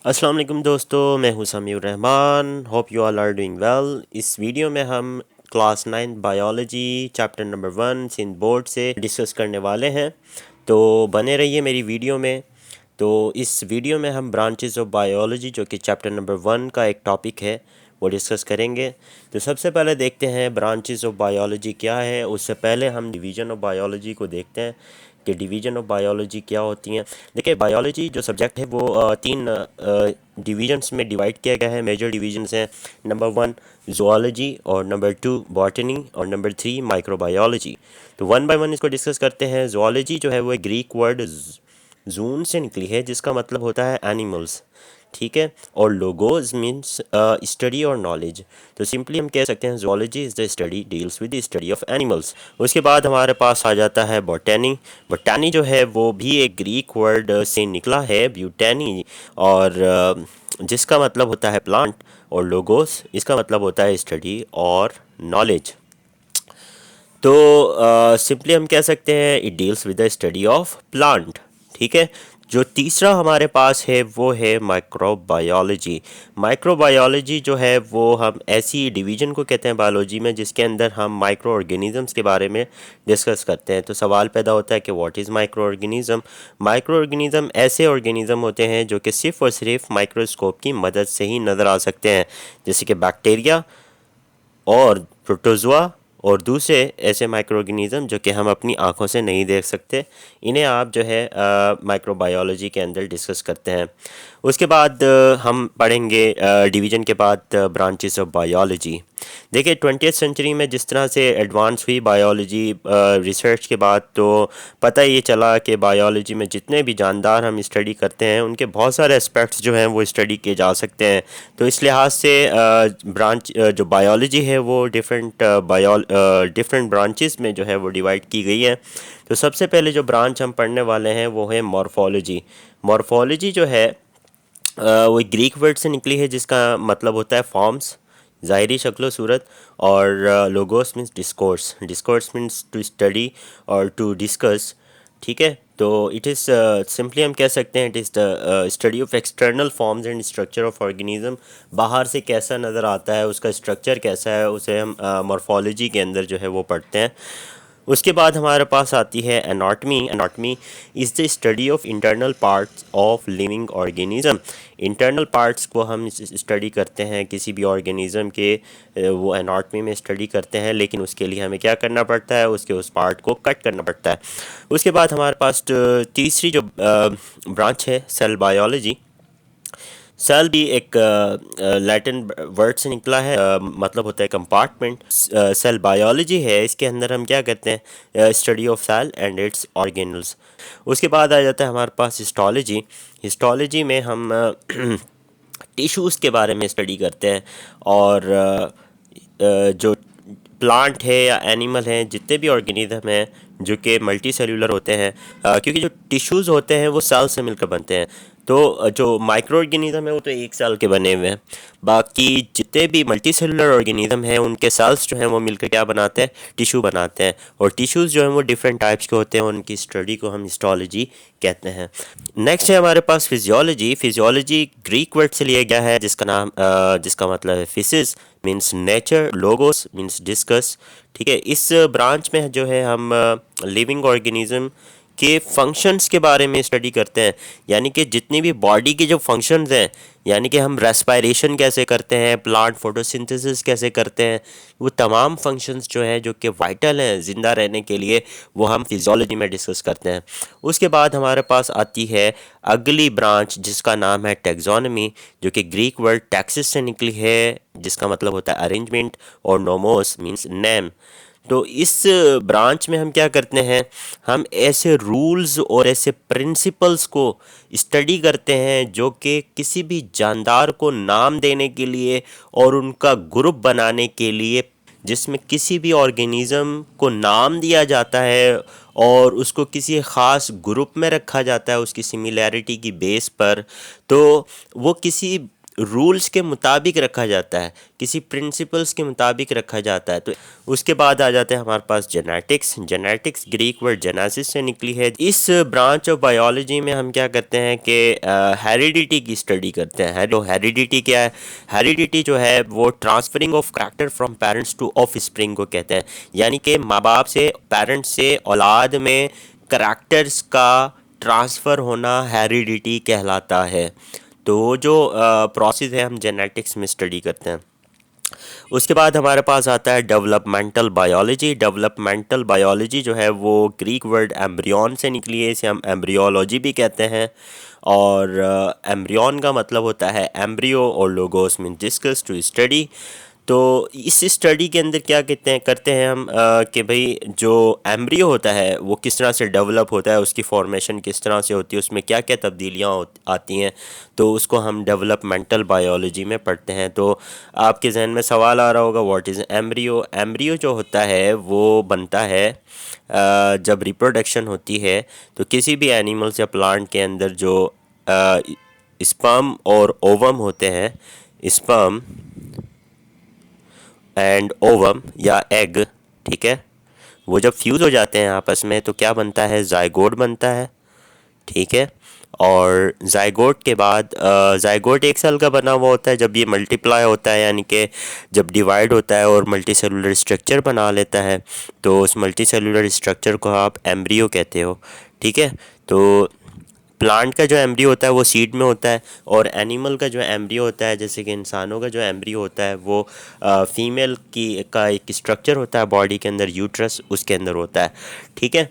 अस्सलाम वालेकुम दोस्तों, मैं हूं Samiur Rahman. Hope you all are doing well. इस वीडियो में हम class 9 biology chapter number 1 Sindh board से डिस्कस करने वाले हैं, तो बने रहिए मेरी वीडियो में। तो इस वीडियो में हम ब्रांचेस ऑफ बायोलॉजी जो कि चैप्टर नंबर 1 का एक टॉपिक है वो डिस्कस करेंगे। तो सबसे पहले देखते हैं ब्रांचेस ऑफ बायोलॉजी क्या है। उससे पहले हम डिवीज़न ऑफ बायोलॉजी को देखते हैं कि डिवीज़न ऑफ बायोलॉजी क्या होती हैं। देखिए, बायोलॉजी जो सब्जेक्ट है वो तीन डिवीजन्स में डिवाइड किया गया है। मेजर डिवीजन्स हैं, नंबर 1 ज़ूलॉजी, और नंबर 2 बॉटनी, और नंबर 3 माइक्रोबायोलॉजी। तो वन बाय वन इसको डिस्कस करते हैं। ज़ूलॉजी जो है वो एक ग्रीक वर्ड जून से निकली है जिसका मतलब होता है एनिमल्स, ठीक है। और लोगोज मीन्स स्टडी और नॉलेज। तो सिंपली हम कह सकते हैं zoology is the study deals with the study of animals. उसके बाद हमारे पास आ जाता है बॉटनी। बॉटनी जो है वो भी एक ग्रीक वर्ड से निकला है, ब्यूटैनी, और जिसका मतलब होता है प्लांट। और लोगोस इसका मतलब होता है स्टडी और नॉलेज। तो सिंपली हम कह सकते हैं it deals with the study of plant, ठीक है। जो तीसरा हमारे पास है वो है माइक्रोबायोलॉजी। माइक्रोबायोलॉजी जो है वो हम ऐसी डिवीजन को कहते हैं बायोलॉजी में जिसके अंदर हम माइक्रो ऑर्गेनिज़म्स के बारे में डिस्कस करते हैं। तो सवाल पैदा होता है कि what is micro organism. Micro organism ऐसे ऑर्गेनिज़म होते हैं जो कि सिर्फ़ और सिर्फ माइक्रोस्कोप की मदद से ही नज़र आ सकते हैं, जैसे कि बैक्टीरिया और प्रोटोज़ोआ और दूसरे ऐसे माइक्रो ऑर्गेनिज़म जो कि हम अपनी आँखों से नहीं देख सकते। इन्हें आप जो है माइक्रोबायोलॉजी के अंदर डिस्कस करते हैं। उसके बाद हम पढ़ेंगे डिवीज़न के बाद ब्रांचेस ऑफ बायोलॉजी। देखिए, 20th सेंचुरी में जिस तरह से एडवांस हुई बायोलॉजी रिसर्च के बाद, तो पता ये चला कि बायोलॉजी में जितने भी जानदार हम स्टडी करते हैं उनके बहुत सारे एस्पेक्ट्स जो हैं वो स्टडी किए जा सकते हैं। तो इस लिहाज से ब्रांच जो बायोलॉजी है वो डिफरेंट ब्रांचेस में जो है वो डिवाइड की गई है। तो सबसे पहले जो ब्रांच हम पढ़ने वाले हैं वो है मॉर्फोलॉजी। मॉर्फोलॉजी जो है वो एक ग्रीक वर्ड से निकली है जिसका मतलब होता है फॉर्म्स, ज़ाहिरी शक्ल सूरत। और logos means discourse, discourse means to study और टू डिस्कस, ठीक है। तो इट इज़ सिंपली हम कह सकते हैं it is the study of external forms and structure of organism. बाहर से कैसा नज़र आता है, उसका स्ट्रक्चर कैसा है, उसे हम मॉर्फोलॉजी के अंदर जो है वो पढ़ते हैं। उसके बाद हमारे पास आती है anatomy. Anatomy is the study of internal parts of living organism. Internal parts को हम स्टडी करते हैं किसी भी ऑर्गेनिज्म के, वो एनाटमी में स्टडी करते हैं, लेकिन उसके लिए हमें क्या करना पड़ता है, उसके उस पार्ट को कट करना पड़ता है। उसके बाद हमारे पास तीसरी जो ब्रांच है सेल बायोलॉजी। सेल भी एक लैटिन वर्ड से निकला है, मतलब होता है कंपार्टमेंट। सेल बायोलॉजी है, इसके अंदर हम क्या करते हैं, study of cell and its organelles. उसके बाद आ जाता है हमारे पास हिस्टोलॉजी। हिस्टोलॉजी में हम टिश्यूज़ के बारे में स्टडी करते हैं। और जो प्लांट है या एनिमल हैं, जितने भी ऑर्गेनिज्म हैं जो कि मल्टी सेल्यूलर होते हैं, क्योंकि जो टिश्यूज़ होते हैं वो सेल से मिलकर बनते हैं। तो जो माइक्रो ऑर्गेनिज्म है वो तो एक सेल के बने हुए हैं। बाकी जितने भी मल्टी सेलुलर ऑर्गेनिज्म हैं उनके सेल्स जो हैं वो मिलकर क्या बनाते हैं, टिश्यू बनाते हैं। और टिश्यूज़ जो हैं वो डिफरेंट टाइप्स के होते हैं, उनकी स्टडी को हम हिस्टोलॉजी कहते हैं। नेक्स्ट है हमारे पास फिजियोलॉजी। फिजियोलॉजी ग्रीक वर्ड से लिया गया है जिसका मतलब है physics means nature, logos means discuss, ठीक है। इस ब्रांच में जो है हम लिविंग ऑर्गेनिज्म के फंक्शंस के बारे में स्टडी करते हैं, यानी कि जितनी भी बॉडी के जो फंक्शंस हैं, यानी कि हम रेस्पिरेशन कैसे करते हैं, प्लांट फोटोसिंथेसिस कैसे करते हैं, वो तमाम फंक्शंस जो हैं जो कि वाइटल हैं ज़िंदा रहने के लिए, वो हम फिजियोलॉजी में डिस्कस करते हैं। उसके बाद हमारे पास आती है अगली ब्रांच जिसका नाम है टैक्सोनॉमी, जो कि ग्रीक वर्ड टैक्सिस से निकली है जिसका मतलब होता है अरेंजमेंट, और नोमोस मीन्स नेम। तो इस ब्रांच में हम क्या करते हैं, हम ऐसे रूल्स और ऐसे प्रिंसिपल्स को स्टडी करते हैं जो कि किसी भी जानदार को नाम देने के लिए और उनका ग्रुप बनाने के लिए, जिसमें किसी भी ऑर्गेनिज्म को नाम दिया जाता है और उसको किसी ख़ास ग्रुप में रखा जाता है उसकी सिमिलैरिटी की बेस पर। तो वो किसी रूल्स के मुताबिक रखा जाता है, किसी प्रिंसिपल्स के मुताबिक रखा जाता है। तो उसके बाद आ जाते हैं हमारे पास genetics. Genetics Greek word genesis से निकली है। इस ब्रांच ऑफ बायोलॉजी में हम क्या करते हैं कि हेरिडिटी की स्टडी करते हैं। तो हेरिडिटी क्या है? हेरिडिटी जो है वो transferring of character from parents two of spring को कहते हैं, यानी कि माँ बाप से, पेरेंट्स से औलाद में करैक्टर्स का ट्रांसफ़र होना हेरिडिटी कहलाता है। तो जो प्रोसेस है हम जेनेटिक्स में स्टडी करते हैं। उसके बाद हमारे पास आता है डेवलपमेंटल बायोलॉजी। डेवलपमेंटल बायोलॉजी जो है वो ग्रीक वर्ड एम्ब्रियन से निकली है, इसे हम एम्ब्रियोलॉजी भी कहते हैं। और एम्ब्रियन का मतलब होता है एम्ब्रियो और logos mean discuss to study. तो इस स्टडी के अंदर क्या करते हैं हम कि भाई जो एम्ब्रियो होता है वो किस तरह से डेवलप होता है, उसकी फॉर्मेशन किस तरह से होती है, उसमें क्या क्या तब्दीलियाँ आती हैं, तो उसको हम डेवलपमेंटल बायोलॉजी में पढ़ते हैं। तो आपके जहन में सवाल आ रहा होगा व्हाट इज़ एम्ब्रियो। एम्ब्रियो जो होता है वो बनता है जब रिप्रोडक्शन होती है तो किसी भी एनिमल्स या प्लांट के अंदर जो स्पर्म और ओवम होते हैं, स्पर्म एंड ओवम या एग, ठीक है, वो जब फ्यूज़ हो जाते हैं आपस में तो क्या बनता है? जाइगोट बनता है, ठीक है। और जाइगोट के बाद जाइगोट एक सेल का बना हुआ होता है। जब ये मल्टीप्लाई होता है यानी कि जब डिवाइड होता है और मल्टी सेलुलर स्ट्रक्चर बना लेता है तो उस मल्टी सेलुलर स्ट्रक्चर को आप एम्ब्रियो कहते हो, ठीक है। तो प्लांट का जो एम्ब्रियो होता है वो सीड में होता है, और एनिमल का जो एम्ब्रियो होता है जैसे कि इंसानों का जो एम्ब्रियो होता है वो फीमेल की का एक स्ट्रक्चर होता है बॉडी के अंदर, यूट्रस, उसके अंदर होता है, ठीक है।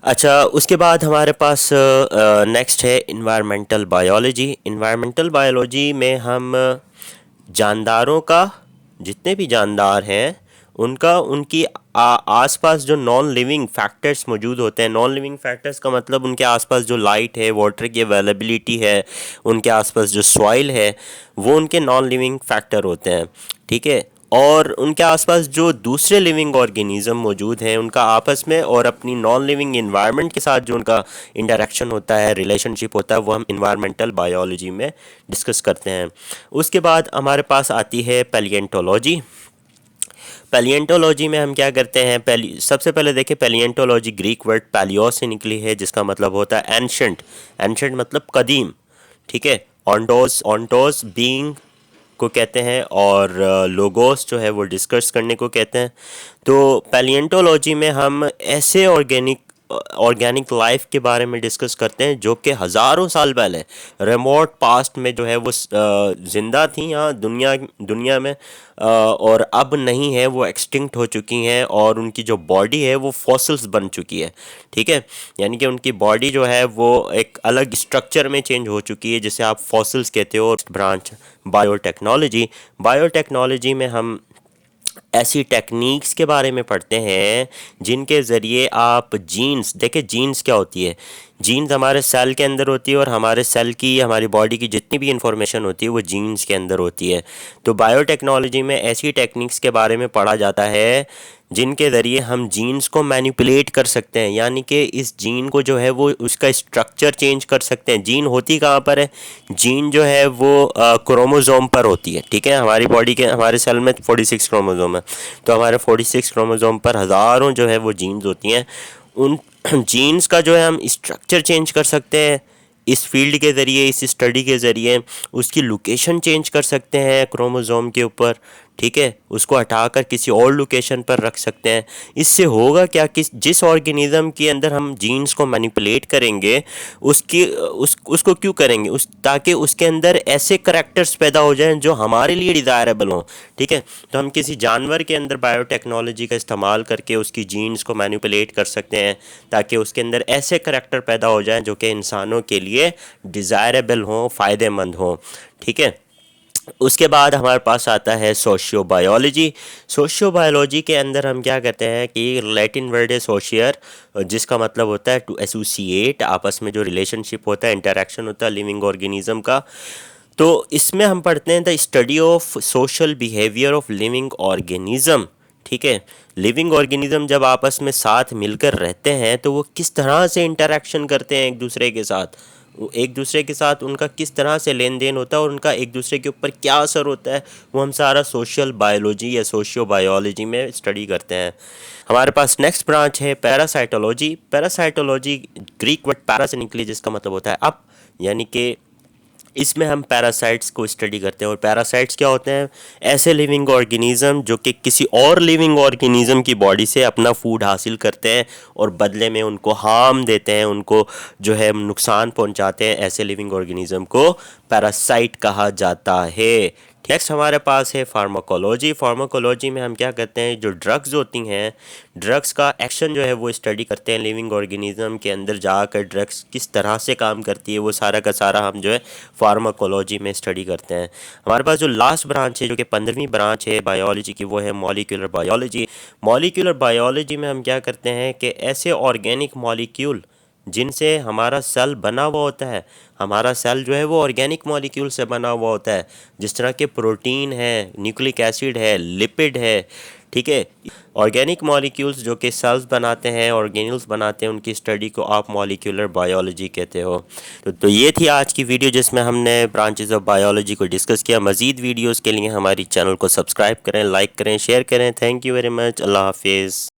अच्छा, उसके बाद हमारे पास नेक्स्ट है इन्वायरमेंटल बायोलॉजी। इन्वायरमेंटल बायोलॉजी में हम जानदारों का, जितने भी जानदार हैं उनका, उनकी आसपास जो नॉन लिविंग फैक्टर्स मौजूद होते हैं। नॉन लिविंग फैक्टर्स का मतलब उनके आसपास जो लाइट है, वाटर की अवेलेबिलिटी है, उनके आसपास जो सॉइल है, वो उनके नॉन लिविंग फैक्टर होते हैं, ठीक है। और उनके आसपास जो दूसरे लिविंग ऑर्गेनिज्म मौजूद हैं उनका आपस में और अपनी नॉन लिविंग इन्वायरमेंट के साथ जो उनका इंटरेक्शन होता है, रिलेशनशिप होता है, वो हम इन्वायरमेंटल बायोलॉजी में डिस्कस करते हैं। उसके बाद हमारे पास आती है पैलिएंटोलॉजी। पैलिएंटोलॉजी में हम क्या करते हैं? सबसे पहले देखें, पैलिएंटोलॉजी ग्रीक वर्ड पैलियोस से निकली है जिसका मतलब होता है एंशंट। एंशंट मतलब कदीम, ठीक है। ऑन्टोस, ऑन्टोस बीइंग को कहते हैं, और लोगोस जो है वो डिस्कस करने को कहते हैं। तो पैलिएंटोलॉजी में हम ऐसे ऑर्गेनिक लाइफ के बारे में डिस्कस करते हैं जो कि हज़ारों साल पहले रिमोट पास्ट में जो है वो ज़िंदा थी यहाँ दुनिया में, और अब नहीं है, वो एक्सटिंक्ट हो चुकी हैं और उनकी जो बॉडी है वो फॉसिल्स बन चुकी है, ठीक है। यानी कि उनकी बॉडी जो है वो एक अलग स्ट्रक्चर में चेंज हो चुकी है जिसे आप फॉसिल्स कहते हो। और ब्रांच बायोटेक्नोलॉजी। बायोटेक्नोलॉजी में हम ऐसी टेक्निक्स के बारे में पढ़ते हैं जिनके ज़रिए आप जीन्स, देखें जीन्स क्या होती है? जीन्स हमारे सेल के अंदर होती है और हमारे सेल की, हमारी बॉडी की जितनी भी इंफॉर्मेशन होती है वो जीन्स के अंदर होती है। तो बायोटेक्नोलॉजी में ऐसी टेक्निक्स के बारे में पढ़ा जाता है जिनके ज़रिए हम जीन्स को मैनिपुलेट कर सकते हैं, यानी कि इस जीन को जो है वो उसका स्ट्रक्चर चेंज कर सकते हैं। जीन होती कहाँ पर है? जीन जो है वो क्रोमोज़ोम पर होती है, ठीक है। हमारी बॉडी के, हमारे सेल में 46 क्रोमोज़ोम है, तो हमारे 46 क्रोमोज़ोम पर हज़ारों जो है वो जीन्स होती हैं। उन जीन्स का जो है हम स्ट्रक्चर चेंज कर सकते हैं इस फील्ड के ज़रिए, इस स्टडी के ज़रिए। उसकी लोकेशन चेंज कर सकते हैं क्रोमोज़ोम के ऊपर, ठीक है, उसको हटाकर किसी और लोकेशन पर रख सकते हैं। इससे होगा क्या कि जिस ऑर्गेनिज्म के अंदर हम जीन्स को मैनिपुलेट करेंगे उसको क्यों करेंगे? ताकि उसके अंदर ऐसे करैक्टर्स पैदा हो जाएं जो हमारे लिए डिज़ायरेबल हों, ठीक है। तो हम किसी जानवर के अंदर बायोटेक्नोलॉजी का इस्तेमाल करके उसकी जीन्स को मैनिपुलेट कर सकते हैं ताकि उसके अंदर ऐसे करैक्टर पैदा हो जाएं जो कि इंसानों के लिए डिज़ायरेबल हों, फ़ायदेमंद हों, ठीक है। उसके बाद हमारे पास आता है सोशियो बायोलॉजी। सोशियो बायोलॉजी के अंदर हम क्या करते हैं कि लैटिन वर्ड है सोशियर, जिसका मतलब होता है टू एसोसिएट, आपस में जो रिलेशनशिप होता है, इंटरेक्शन होता है लिविंग ऑर्गेनिज्म का। तो इसमें हम पढ़ते हैं the study of social behaviour of living organism, ठीक है। लिविंग ऑर्गेनिज्म जब आपस में साथ मिलकर रहते हैं तो वो किस तरह से इंटरेक्शन करते हैं एक दूसरे के साथ, एक दूसरे के साथ उनका किस तरह से लेन देन होता है और उनका एक दूसरे के ऊपर क्या असर होता है, वो हम सारा सोशल बायोलॉजी या सोशियो बायोलॉजी में स्टडी करते हैं। हमारे पास नेक्स्ट ब्रांच है parasitology. Parasitology Greek word para से निकली, जिसका मतलब होता है अप, यानी कि इसमें हम पैरासाइट्स को स्टडी करते हैं। और पैरासाइट्स क्या होते हैं? ऐसे लिविंग ऑर्गेनिज्म जो कि किसी और लिविंग ऑर्गेनिज्म की बॉडी से अपना फूड हासिल करते हैं और बदले में उनको हार्म देते हैं, उनको जो है नुकसान पहुंचाते हैं। ऐसे लिविंग ऑर्गेनिज्म को पैरासाइट कहा जाता है। नेक्स्ट हमारे पास है फार्माकोलॉजी। फार्माकोलॉजी में हम क्या करते हैं, जो ड्रग्स होती हैं, ड्रग्स का एक्शन जो है वो स्टडी करते हैं। लिविंग ऑर्गेनिज्म के अंदर जाकर ड्रग्स किस तरह से काम करती है, वो सारा का सारा हम जो है फार्माकोलॉजी में स्टडी करते हैं। हमारे पास जो लास्ट ब्रांच है, जो कि 15वीं ब्रांच है बायोलॉजी की, वो है मॉलिक्यूलर बायोलॉजी। मॉलिक्यूलर बायोलॉजी में हम क्या करते हैं कि ऐसे ऑर्गेनिक मॉलिक्यूल जिनसे हमारा सेल बना हुआ होता है, हमारा सेल जो है वो ऑर्गेनिक मॉलिक्यूल से बना हुआ होता है, जिस तरह के प्रोटीन है, न्यूक्लिक एसिड है, लिपिड है, ठीक है। ऑर्गेनिक मॉलिक्यूल्स जो कि सेल्स बनाते हैं, ऑर्गेन्यूल्स बनाते हैं, उनकी स्टडी को आप मॉलिक्यूलर बायोलॉजी कहते हो। तो ये थी आज की वीडियो जिसमें हमने ब्रांचेस ऑफ बायोलॉजी को डिस्कस किया। मज़ीद वीडियोज़ के लिए हमारी चैनल को सब्सक्राइब करें, लाइक करें, शेयर करें। Thank you very much. Allah हाफिज़।